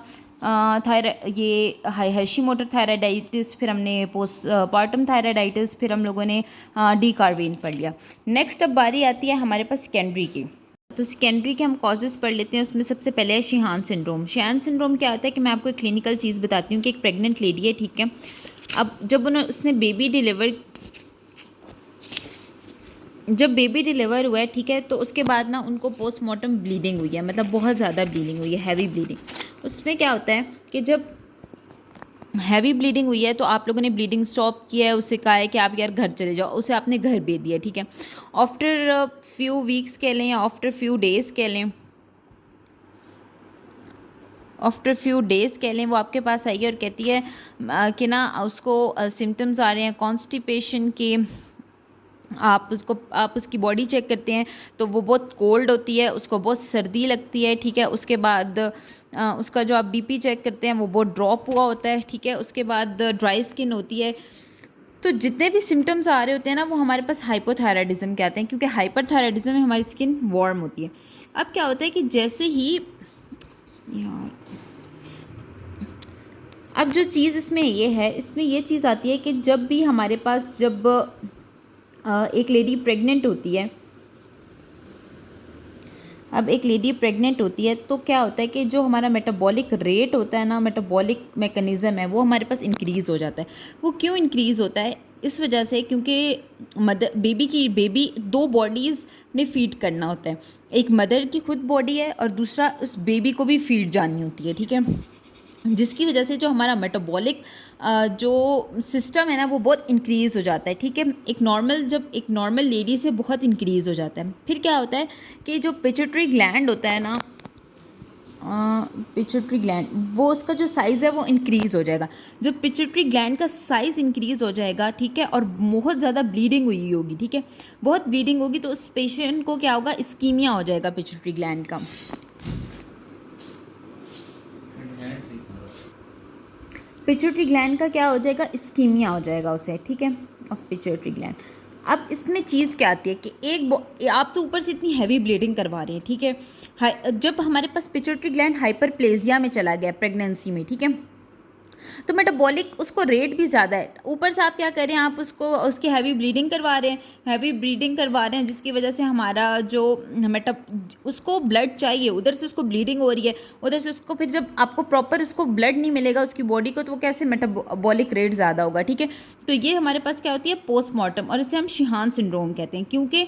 A: ये हैशीमोटो थायराइडाइटिस, फिर हमने पोस्टपार्टम थायराइडाइटिस, फिर हम लोगों ने डी कार्वेन पढ़ लिया। नेक्स्ट अब बारी आती है हमारे पास सेकेंडरी की। तो सेकेंडरी के हम कॉजेज़ पढ़ लेते हैं। उसमें सबसे पहले है शिहान सिंड्रोम। शिहान सिंड्रोम क्या होता है कि मैं आपको एक क्लिनिकल चीज़ बताती हूँ कि एक प्रेग्नेंट लेडी है, ठीक है। अब जब उसने जब बेबी डिलीवर हुआ है, ठीक है, तो उसके बाद ना उनको पोस्टमार्टम ब्लीडिंग हुई है, मतलब बहुत ज़्यादा ब्लीडिंग हुई है, हैवी ब्लीडिंग। उसमें क्या होता है कि जब हैवी ब्लीडिंग हुई है तो आप लोगों ने ब्लीडिंग स्टॉप किया है, उससे कहा है कि आप यार घर चले जाओ, उसे आपने घर भेज दिया, ठीक है। आफ्टर फ्यू वीक्स कह लें या आफ्टर फ्यू डेज़ कह लें, वो आपके पास आई है और कहती है कि ना उसको सिम्टम्स आ रहे हैं कॉन्स्टिपेशन के, आप उसकी बॉडी चेक करते हैं तो वो बहुत कोल्ड होती है, उसको बहुत सर्दी लगती है, ठीक है। उसके बाद उसका जो आप बीपी चेक करते हैं वो बहुत ड्रॉप हुआ होता है, ठीक है। उसके बाद ड्राई स्किन होती है। तो जितने भी सिम्टम्स आ रहे होते हैं ना वो हमारे पास हाइपोथायराइडिज्म के आते हैं, क्योंकि हाइपरथायराइडिज्म में हमारी स्किन वार्म होती है। अब क्या होता है कि जैसे ही यार अब जो चीज़ इसमें ये है, इसमें ये चीज़ आती है कि जब भी हमारे पास जब एक लेडी प्रेग्नेंट होती है, अब एक लेडी प्रेग्नेंट होती है तो क्या होता है कि जो हमारा मेटाबॉलिक रेट होता है ना, मेटाबॉलिक मैकेनिज़्म है, वो हमारे पास इंक्रीज़ हो जाता है। वो क्यों इंक्रीज़ होता है? इस वजह से क्योंकि बेबी दो बॉडीज़ ने फीड करना होता है। एक मदर की खुद बॉडी है और दूसरा उस बेबी को भी फीड जानी होती है, ठीक है। जिसकी वजह से जो हमारा मेटाबॉलिक जो सिस्टम है ना वो बहुत इंक्रीज़ हो जाता है, ठीक है। जब एक नॉर्मल लेडी से बहुत इंक्रीज़ हो जाता है। फिर क्या होता है कि जो पिट्यूटरी ग्लैंड होता है ना, पिट्यूटरी ग्लैंड, वो उसका जो साइज़ है वो इंक्रीज़ हो जाएगा। जब पिट्यूटरी ग्लैंड का साइज़ इंक्रीज़ हो जाएगा, ठीक है, और बहुत ज़्यादा ब्लीडिंग हुई होगी, ठीक है, बहुत ब्लीडिंग होगी तो उस पेशेंट को क्या होगा, इस्कीमिया हो जाएगा पिट्यूटरी ग्लैंड का। पिट्यूटरी ग्लैंड का क्या हो जाएगा, इस्कीमिया हो जाएगा उसे, ठीक है, ऑफ पिट्यूटरी ग्लैंड। अब इसमें चीज़ क्या आती है कि आप तो ऊपर से इतनी हैवी ब्लीडिंग करवा रहे हैं, ठीक है। जब हमारे पास पिट्यूटरी ग्लैंड हाइपरप्लेजिया में चला गया प्रेगनेंसी में, ठीक है, तो मेटाबॉलिक उसको रेट भी ज़्यादा है। ऊपर से आप क्या कर रहे हैं, आप उसकी हैवी ब्लीडिंग करवा रहे हैं जिसकी वजह से हमारा जो उसको ब्लड चाहिए, उधर से उसको ब्लीडिंग हो रही है, उधर से उसको फिर जब आपको प्रॉपर उसको ब्लड नहीं मिलेगा उसकी बॉडी को, तो वो कैसे मेटाबॉलिक रेट ज़्यादा होगा, ठीक है। तो ये हमारे पास क्या होती है, पोस्टमार्टम, और इसे हम शिहान सिंड्रोम कहते हैं, क्योंकि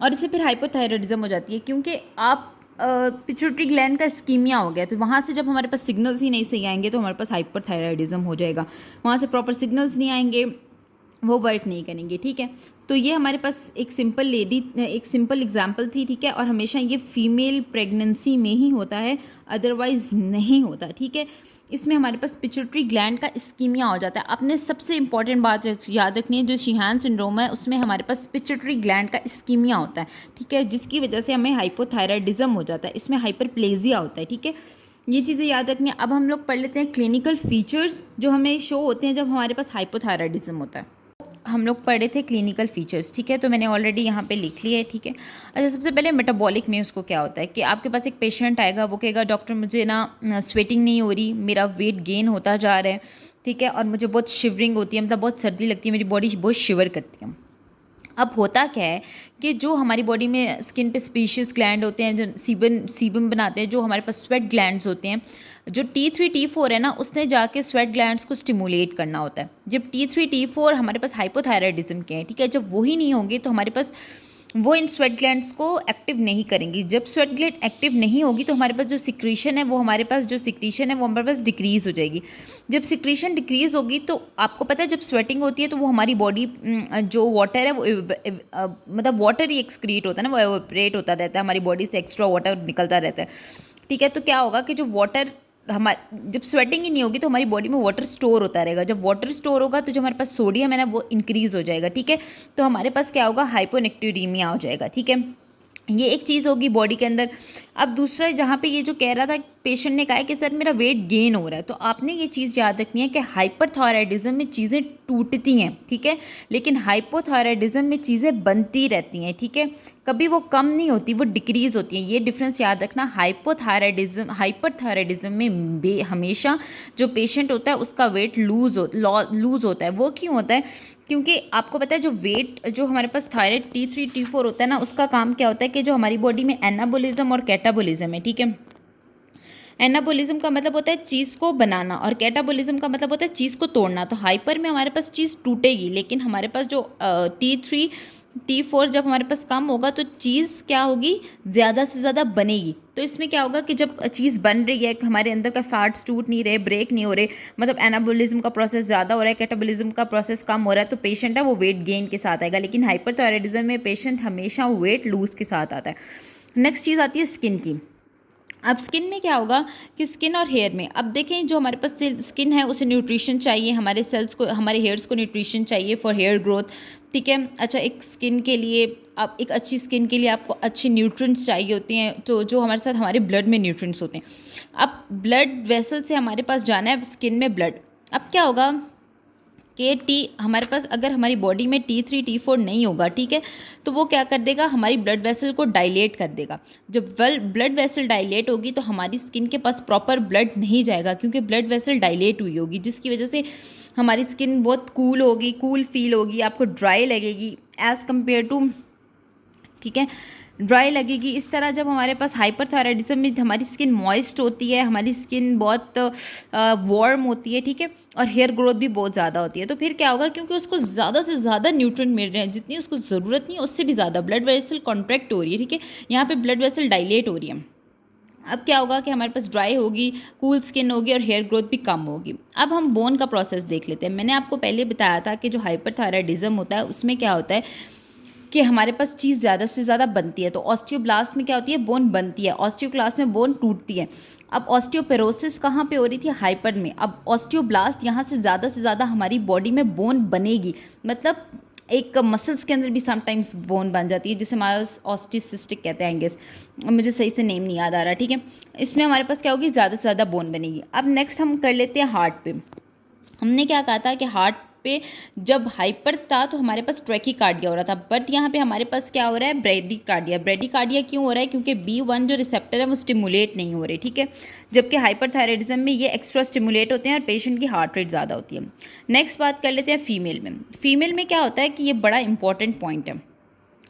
A: और इससे फिर हाइपोथायराइडिज्म हो जाती है, क्योंकि आप पिट्यूटरी ग्लैंड का इस्कीमिया हो गया, तो वहाँ से जब हमारे पास सिग्नल्स ही नहीं सही आएंगे तो हमारे पास हाइपरथायराइडिज्म हो जाएगा। वहाँ से प्रॉपर सिग्नल्स नहीं आएंगे, वो वर्क नहीं करेंगे, ठीक है। तो ये हमारे पास एक सिंपल एग्जांपल थी, ठीक है, और हमेशा ये फीमेल प्रेगनेंसी में ही होता है, अदरवाइज नहीं होता, ठीक है। इसमें हमारे पास पिट्यूटरी ग्लैंड का इस्कीमिया हो जाता है। आपने सबसे इंपॉर्टेंट बात याद रखनी है, जो शिहान सिंड्रोम है उसमें हमारे पास पिट्यूटरी ग्लैंड का इस्कीमिया होता है, ठीक है, जिसकी वजह से हमें हाइपोथायराइडिज्म हो जाता है, इसमें हाइपरप्लेजिया होता है, ठीक है। ये चीज़ें याद रखनी है। अब हम लोग पढ़ लेते हैं क्लिनिकल फीचर्स जो हमें शो होते हैं जब हमारे पास हाइपोथायराइडिज्म होता है। हम लोग पढ़े थे क्लिनिकल फीचर्स, ठीक है, तो मैंने ऑलरेडी यहाँ पे लिख लिया है, ठीक है। अच्छा, सबसे पहले मेटाबॉलिक में उसको क्या होता है कि आपके पास एक पेशेंट आएगा, वो कहेगा डॉक्टर मुझे ना स्वेटिंग नहीं हो रही, मेरा वेट गेन होता जा रहा है, ठीक है, और मुझे बहुत शिवरिंग होती है, मतलब बहुत सर्दी लगती है, मेरी बॉडी बहुत शिवर करती है। अब होता क्या है कि जो हमारी बॉडी में स्किन पे स्पीशीज ग्लैंड होते हैं जो सीबम बनाते हैं, जो हमारे पास स्वेट ग्लैंड्स होते हैं, जो T3 T4 है ना, उसने जाके स्वेट ग्लैंड्स को स्टिमुलेट करना होता है। जब T3 T4 हमारे पास हाइपोथायराइडिज्म के हैं, ठीक है, जब वही नहीं होंगे तो हमारे पास वो इन स्वेट ग्लैंड्स को एक्टिव नहीं करेंगी। जब स्वेट ग्लैंड एक्टिव नहीं होगी तो हमारे पास जो सिक्रीशन है वो हमारे पास डिक्रीज़ हो जाएगी। जब सिक्रीशन डिक्रीज़ होगी तो आपको पता है जब स्वेटिंग होती है तो वो हमारी बॉडी जो वाटर है वो मतलब वाटर ही एक्सक्रीट होता है ना, वो एवोपरेट होता रहता है, हमारी बॉडी से एक्स्ट्रा वाटर निकलता रहता है, ठीक है। तो क्या होगा कि जो वाटर जब स्वेटिंग ही नहीं होगी तो हमारी बॉडी में वाटर स्टोर होता रहेगा। जब वाटर स्टोर होगा तो जो हमारे पास सोडियम है ना वो इंक्रीज़ हो जाएगा, ठीक है। तो हमारे पास क्या होगा, हाइपोनेक्ट्यूरीमिया हो जाएगा, ठीक है। ये एक चीज़ होगी बॉडी के अंदर। अब दूसरा जहाँ पे ये जो कह रहा था पेशेंट ने कहा है कि सर मेरा वेट गेन हो रहा है, तो आपने ये चीज़ याद रखनी है कि हाइपरथायराइडिज्म में चीज़ें टूटती हैं, ठीक है, लेकिन हाइपोथायराइडिज्म में चीज़ें बनती रहती हैं, ठीक है, कभी वो कम नहीं होती, वो डिक्रीज़ होती हैं। ये डिफरेंस याद रखना। हाइपरथायराइडिज्म में हमेशा जो पेशेंट होता है उसका वेट लूज़ होता है। वो क्यों होता है, क्योंकि आपको पता है जो हमारे पास थायराइड T3 T4 होता है ना, उसका काम क्या होता है कि जो हमारी बॉडी में एनाबोलिज्म और कैटाबोलिज्म है, ठीक है। एनाबोलिज्म का मतलब होता है चीज़ को बनाना और कैटाबोलिज्म का मतलब होता है चीज़ को तोड़ना। तो हाइपर में हमारे पास चीज़ टूटेगी, लेकिन हमारे पास जो T3 T4 जब हमारे पास कम होगा तो चीज़ क्या होगी, ज़्यादा से ज़्यादा बनेगी। तो इसमें क्या होगा कि जब चीज़ बन रही है, हमारे अंदर का फैट्स टूट नहीं रहे, ब्रेक नहीं हो रहे, मतलब एनाबोलिज्म का प्रोसेस ज़्यादा हो रहा है, कैटाबोलिज्म का प्रोसेस कम हो रहा है, तो पेशेंट है वो वेट गेन के साथ आएगा। लेकिन हाइपरथायराइडिज्म में पेशेंट हमेशा वेट लूज़ के साथ आता है। नेक्स्ट चीज़ आती है स्किन की। अब स्किन में क्या होगा कि स्किन और हेयर में, अब देखें जो हमारे पास स्किन है उसे न्यूट्रिशन चाहिए, हमारे सेल्स को, हमारे हेयर्स को न्यूट्रिशन चाहिए फॉर हेयर ग्रोथ, ठीक है। अच्छा, एक स्किन के लिए आप एक अच्छी स्किन के लिए आपको अच्छे न्यूट्रिएंट्स चाहिए होते हैं, तो जो हमारे साथ हमारे ब्लड में न्यूट्रिएंट्स होते हैं। अब ब्लड वेसल से हमारे पास जाना है स्किन में ब्लड। अब क्या होगा कि हमारे पास अगर हमारी बॉडी में T3 T4 नहीं होगा, ठीक है, तो वो क्या कर देगा, हमारी ब्लड वेसल को डायलेट कर देगा। जब ब्लड वेसल डायलेट होगी तो हमारी स्किन के पास प्रॉपर ब्लड नहीं जाएगा, क्योंकि ब्लड वेसल डायलेट हुई होगी, जिसकी वजह से हमारी स्किन बहुत कूल होगी, कूल फील होगी, आपको ड्राई लगेगी एज़ कम्पेयर टू, ठीक है, ड्राई लगेगी। इस तरह जब हमारे पास हाइपरथायराइडिज्म में हमारी स्किन मॉइस्ट होती है, हमारी स्किन बहुत वार्म होती है, ठीक है, और हेयर ग्रोथ भी बहुत ज़्यादा होती है, तो फिर क्या होगा, क्योंकि उसको ज़्यादा से ज़्यादा न्यूट्रिएंट मिल रहे हैं, जितनी उसको ज़रूरत नहीं है उससे भी ज़्यादा ब्लड वेसल कॉन्ट्रैक्ट हो रही है, ठीक है, यहाँ पे ब्लड वेसल डायलेट हो रही है। अब क्या होगा कि हमारे पास ड्राई होगी, कूल स्किन होगी और हेयर ग्रोथ भी कम होगी। अब हम बोन का प्रोसेस देख लेते हैं। मैंने आपको पहले बताया था कि जो हाइपरथायराइडिज्म होता है उसमें क्या होता है कि हमारे पास चीज़ ज़्यादा से ज़्यादा बनती है। तो ऑस्टियोब्लास्ट में क्या होती है, बोन बनती है, ऑस्टियोक्लास्ट में बोन टूटती है। अब ऑस्टियोपेरोसिस कहाँ पे हो रही थी, हाइपर में। अब ऑस्टियोब्लास्ट यहाँ से ज़्यादा हमारी बॉडी में बोन बनेगी, मतलब एक मसल्स के अंदर भी समटाइम्स बोन बन जाती है, जिसे हमारे ऑस्टिसिस्टिक कहते हैं, आई गेस, मुझे सही से नेम नहीं याद आ रहा, ठीक है। इसमें हमारे पास क्या होगी, ज़्यादा से ज़्यादा बोन बनेगी। अब नेक्स्ट हम कर लेते हैं हार्ट पे। हमने क्या कहा था कि हार्ट पे जब हाइपर था तो हमारे पास ट्रैकीकार्डिया हो रहा था, बट यहाँ पे हमारे पास क्या हो रहा है, ब्रेडिकार्डिया। ब्रेडिकार्डिया क्यों हो रहा है, क्योंकि B1 जो रिसेप्टर है वो स्टिमुलेट नहीं हो रहे, ठीक है, जबकि हाइपरथायराइडिज्म में ये एक्स्ट्रा स्टिमुलेट होते हैं और पेशेंट की हार्ट रेट ज़्यादा होती है। नेक्स्ट बात कर लेते हैं फीमेल में। फीमेल में क्या होता है कि ये बड़ा इंपॉर्टेंट पॉइंट है।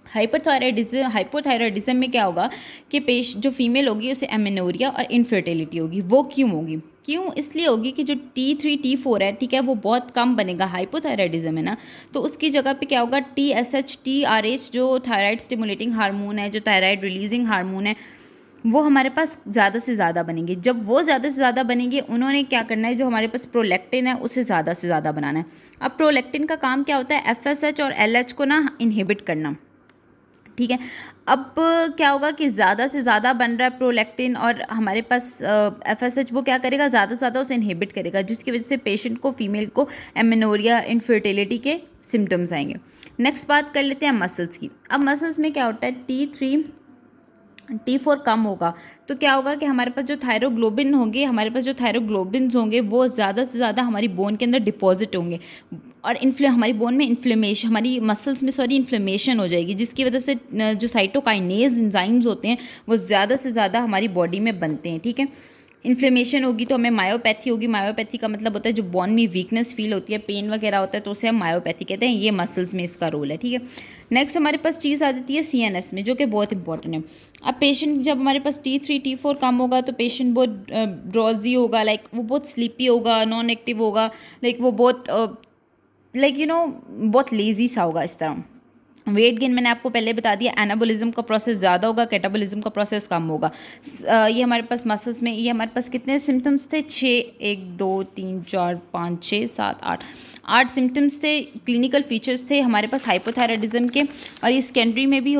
A: हाइपोथायराइडिज्म में क्या होगा कि जो फीमेल होगी उसे एमेनोरिया और इनफर्टिलिटी होगी। वो क्यों होगी, क्यों, इसलिए होगी कि जो T3 T4 है, ठीक है, वो बहुत कम बनेगा, हाइपोथायराइडिज्म है ना, तो उसकी जगह पे क्या होगा, TSH TRH जो थायराइड स्टिमुलेटिंग हार्मोन है, जो थायराइड रिलीजिंग हार्मोन है, वो हमारे पास ज़्यादा से ज़्यादा बनेंगे। जब वो ज़्यादा से ज़्यादा बनेंगे, उन्होंने क्या करना है, जो हमारे पास प्रोलैक्टिन है उसे ज़्यादा से ज़्यादा बनाना है। अब प्रोलैक्टिन का काम क्या होता है, FSH और LH को ना इनहिबिट करना, ठीक है। अब क्या होगा कि ज़्यादा से ज़्यादा बन रहा है प्रोलैक्टिन और हमारे पास FSH, वो क्या करेगा, ज़्यादा से ज़्यादा उसे इनहिबिट करेगा, जिसकी वजह से पेशेंट को, फीमेल को एमेनोरिया, इनफर्टिलिटी के सिम्टम्स आएंगे। नेक्स्ट बात कर लेते हैं मसल्स की। अब मसल्स में क्या होता है, T3 T4 कम होगा तो क्या होगा कि हमारे पास जो थायरोग्लोबिन होंगे, हमारे पास जो थायरोग्लोबिन्स होंगे वो ज़्यादा से ज़्यादा हमारी बोन के अंदर डिपॉजिट होंगे और हमारी बोन में इन्फ्लेमेशन, हमारी मसल्स में इन्फ्लेमेशन हो जाएगी, जिसकी वजह से जो साइटोकाइनेज एंजाइम्स होते हैं वो ज़्यादा से ज़्यादा हमारी बॉडी में बनते हैं, ठीक है। इन्फ्लेमेशन होगी तो हमें मायोपैथी होगी। मायोपैथी का मतलब होता है जो बोन में वीकनेस फील होती है, पेन वगैरह होता है, तो उसे हम मायोपैथी कहते हैं। ये मसल्स में इसका रोल है, ठीक है। नेक्स्ट हमारे पास चीज़ आ जाती है CNS में, जो कि बहुत इंपॉर्टेंट है। अब पेशेंट, जब हमारे पास T3 T4 कम होगा तो पेशेंट बहुत ड्रॉजी होगा, लाइक वो बहुत स्लीपी होगा, नॉन एक्टिव होगा, लाइक वो बहुत बहुत लेजी सा होगा इस तरह। वेट गेन मैंने आपको पहले बता दिया, एनाबोलिज्म का प्रोसेस ज़्यादा होगा, कैटाबोलिज्म का प्रोसेस कम होगा। ये हमारे पास मसल्स में, ये हमारे पास कितने सिम्टम्स थे, 6, 1 2 3 4 5 6 7 8 सिम्टम्स थे, क्लिनिकल फीचर्स थे हमारे पास हाइपोथायराइडिज्म के, और ये सेकेंडरी में भी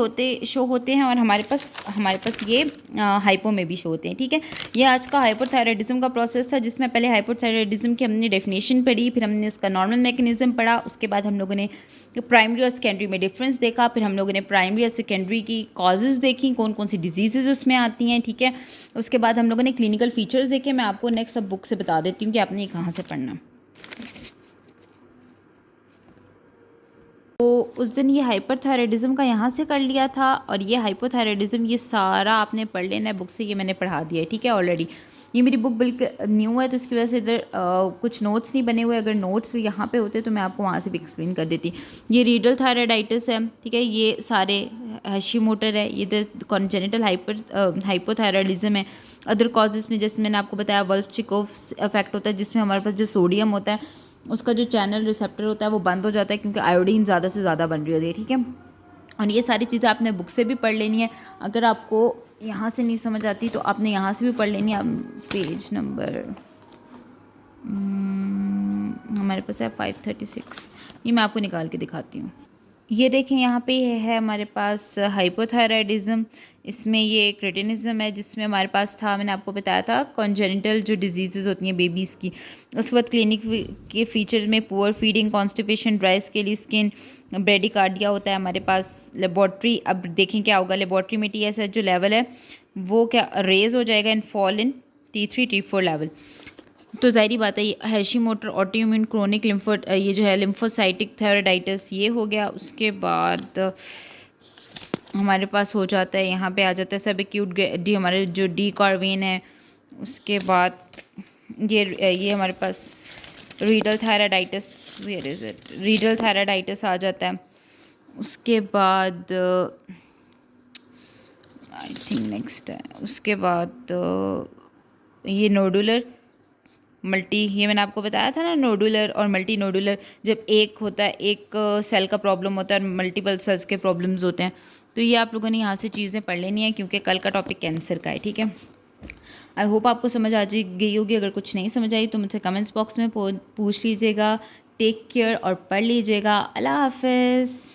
A: शो होते हैं और हमारे पास ये हाइपो में भी शो होते हैं, ठीक है। ये आज का हाइपोथायराइडिज्म का प्रोसेस था, जिसमें पहले हाइपोथायराइडिज्म की हमने डेफिनेशन पढ़ी, फिर हमने उसका नॉर्मल मैकेनिज्म पढ़ा, उसके बाद हम लोगों ने प्राइमरी और सेकेंडरी में डिफरेंस देखा, फिर हम लोगों ने प्राइमरी और सेकेंडरी की कॉजेज़ देखी, कौन कौन सी डिजीज़ उसमें आती हैं, ठीक है। उसके बाद हम लोगों ने क्लिनिकल फीचर्स देखे। मैं आपको नेक्स्ट अब बुक से बता देती हूँ कि आपने ये कहाँ से पढ़ना। तो उस दिन ये हाइपरथायराइडिज्म का यहाँ से कर लिया था, और ये हाइपोथायराइडिज्म ये सारा आपने पढ़ लेना है बुक से, ये मैंने पढ़ा दिया है, ठीक है। ऑलरेडी ये मेरी बुक बिल्कुल न्यू है, तो इसकी वजह से इधर कुछ नोट्स नहीं बने हुए। अगर नोट्स भी यहाँ पे होते तो मैं आपको वहाँ से भी एक्सप्लेन कर देती। ये रीडल थायराइडाइटिस है, ठीक है, ये सारे हैशीमोटर है, ये कॉन्जेनिटल हाइपोथायराइडिज्म है। अदर कॉजेज़ में जैसे मैंने आपको बताया वोल्फ-चिकोफ इफेक्ट होता है, जिसमें हमारे पास जो सोडियम होता है उसका जो चैनल रिसेप्टर होता है वो बंद हो जाता है, क्योंकि आयोडीन ज़्यादा से ज़्यादा बन रही होती है, ठीक है। और ये सारी चीज़ें आपने बुक से भी पढ़ लेनी है। अगर आपको यहाँ से नहीं समझ आती तो आपने यहाँ से भी पढ़ लेनी है। पेज नंबर हमारे पास है 536, ये मैं आपको निकाल के दिखाती हूँ। ये देखें यहाँ पे ये है हमारे पास हाइपोथायराइडिज्म, इसमें ये क्रेटिनिज्म है जिसमें हमारे पास था, मैंने आपको बताया था कॉन्जेनिटल जो डिजीज़ होती हैं बेबीज़ की। उसके बाद क्लिनिक के फीचर में poor feeding, constipation, dry scaly skin, bradycardia होता है हमारे पास। लेबॉर्ट्री, अब देखें क्या होगा, लेबॉर्ट्री में TSH जो लेवल है वो क्या रेज हो जाएगा in fall in T3 T4 level. तो ज़ाहिरी बात है ये हैशीमोटर ऑटोइम्यून क्रोनिक लिम्फो ये जो है लिम्फोसाइटिक थायराइडाइटिस ये हो गया। उसके बाद हमारे पास हो जाता है, यहाँ पे आ जाता है सब एक्यूट डी, हमारे जो डी कार्वेन है। उसके बाद ये हमारे पास Riedel thyroiditis, where is it, Riedel thyroiditis आ जाता है। उसके बाद आई थिंक नेक्स्ट है, उसके बाद ये नोडुलर मल्टी, ये मैंने आपको बताया था ना, नोडुलर और मल्टी नोडुलर, जब एक होता है एक सेल का प्रॉब्लम होता है और मल्टीपल सेल्स के प्रॉब्लम्स होते हैं। तो ये आप लोगों ने यहाँ से चीज़ें पढ़ लेनी है क्योंकि कल का टॉपिक कैंसर का है, ठीक है। आई होप आपको समझ आ गई होगी। अगर कुछ नहीं समझ आई तो मुझसे कमेंट्स बॉक्स में पूछ लीजिएगा। टेक केयर और पढ़ लीजिएगा। अल्लाह हाफिज़।